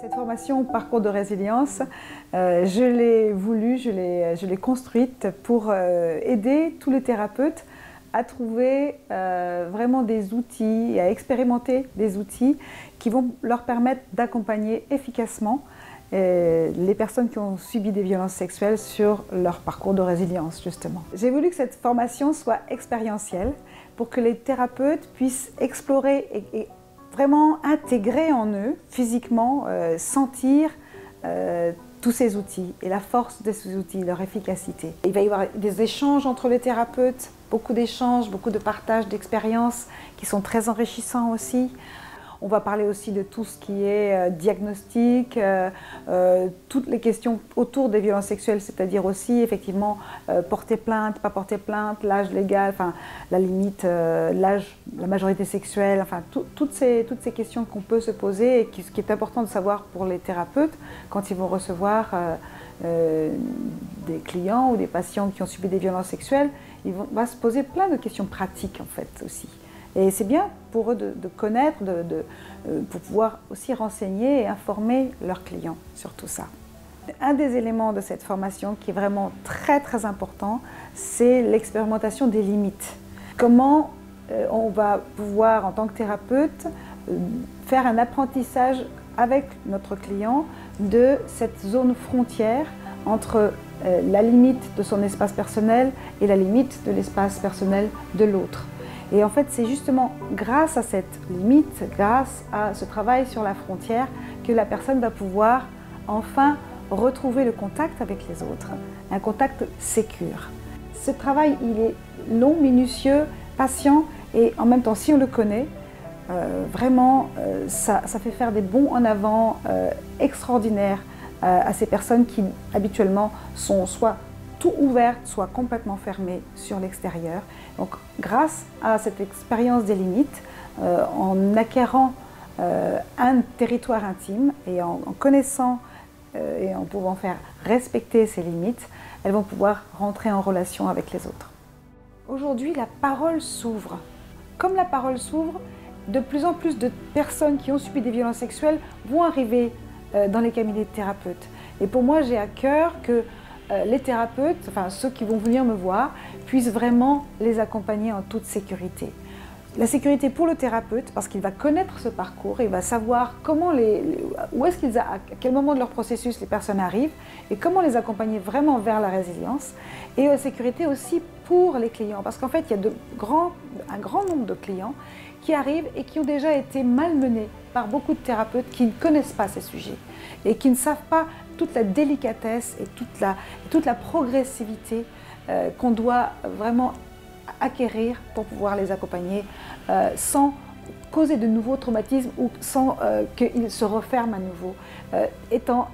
Cette formation Parcours de résilience, je l'ai voulu, je l'ai construite pour aider tous les thérapeutes à trouver vraiment des outils et à expérimenter des outils qui vont leur permettre d'accompagner efficacement les personnes qui ont subi des violences sexuelles sur leur parcours de résilience, justement. J'ai voulu que cette formation soit expérientielle pour que les thérapeutes puissent explorer et vraiment intégrer en eux, physiquement, sentir tous ces outils et la force de ces outils, leur efficacité. Il va y avoir des échanges entre les thérapeutes, beaucoup d'échanges, beaucoup de partages d'expériences qui sont très enrichissants aussi. On va parler aussi de tout ce qui est diagnostic, toutes les questions autour des violences sexuelles, c'est-à-dire aussi effectivement porter plainte, pas porter plainte, l'âge légal, enfin la limite, l'âge, la majorité sexuelle, enfin toutes ces questions qu'on peut se poser et qui est important de savoir pour les thérapeutes quand ils vont recevoir des clients ou des patients qui ont subi des violences sexuelles, va se poser plein de questions pratiques en fait aussi. Et c'est bien pour eux de connaître, pour pouvoir aussi renseigner et informer leurs clients sur tout ça. Un des éléments de cette formation qui est vraiment très important, c'est l'expérimentation des limites. Comment on va pouvoir, en tant que thérapeute, faire un apprentissage avec notre client de cette zone frontière entre la limite de son espace personnel et la limite de l'espace personnel de l'autre. Et en fait, c'est justement grâce à cette limite, grâce à ce travail sur la frontière, que la personne va pouvoir enfin retrouver le contact avec les autres, un contact sécure. Ce travail, il est long, minutieux, patient, et en même temps, si on le connaît, vraiment, ça fait faire des bonds en avant extraordinaires à ces personnes qui, habituellement, sont soit tout ouverte, soit complètement fermée sur l'extérieur. Donc, grâce à cette expérience des limites, en acquérant un territoire intime et en connaissant et en pouvant faire respecter ces limites, elles vont pouvoir rentrer en relation avec les autres. Aujourd'hui, la parole s'ouvre. Comme la parole s'ouvre, de plus en plus de personnes qui ont subi des violences sexuelles vont arriver dans les cabinets de thérapeutes. Et pour moi, j'ai à cœur que les thérapeutes, enfin ceux qui vont venir me voir, puissent vraiment les accompagner en toute sécurité. La sécurité pour le thérapeute, parce qu'il va connaître ce parcours, il va savoir comment où est-ce qu'ils, à quel moment de leur processus les personnes arrivent et comment les accompagner vraiment vers la résilience. Et la sécurité aussi pour les clients, parce qu'en fait, il y a un grand nombre de clients qui arrivent et qui ont déjà été malmenés par beaucoup de thérapeutes qui ne connaissent pas ces sujets et qui ne savent pas toute la délicatesse et toute la progressivité qu'on doit vraiment acquérir pour pouvoir les accompagner sans causer de nouveaux traumatismes ou sans qu'ils se referment à nouveau, étant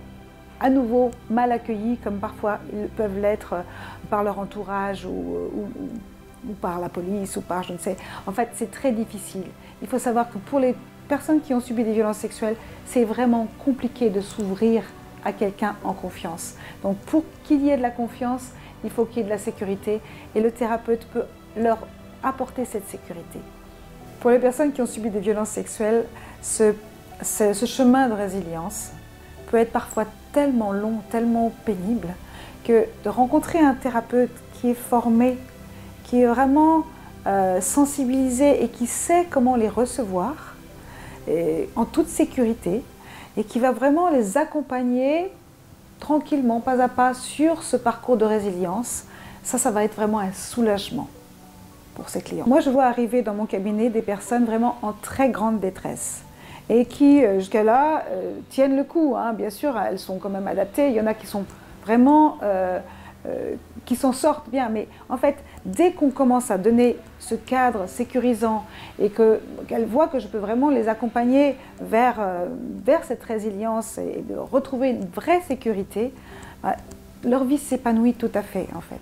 à nouveau mal accueillis comme parfois ils peuvent l'être par leur entourage ou par la police ou par je ne sais. En fait, c'est très difficile. Il faut savoir que pour les personnes qui ont subi des violences sexuelles, c'est vraiment compliqué de s'ouvrir à quelqu'un en confiance. Donc pour qu'il y ait de la confiance, il faut qu'il y ait de la sécurité et le thérapeute peut leur apporter cette sécurité. Pour les personnes qui ont subi des violences sexuelles, ce chemin de résilience peut être parfois tellement long, tellement pénible que de rencontrer un thérapeute qui est formé, qui est vraiment sensibilisé et qui sait comment les recevoir en toute sécurité, et qui va vraiment les accompagner tranquillement, pas à pas, sur ce parcours de résilience. Ça va être vraiment un soulagement pour ces clients. Moi, je vois arriver dans mon cabinet des personnes vraiment en très grande détresse et qui, jusqu'à là, tiennent le coup. Hein. Bien sûr, elles sont quand même adaptées. Il y en a qui sont vraiment qui s'en sortent bien, mais en fait, dès qu'on commence à donner ce cadre sécurisant et qu'elles voient que je peux vraiment les accompagner vers cette résilience et de retrouver une vraie sécurité, leur vie s'épanouit tout à fait en fait.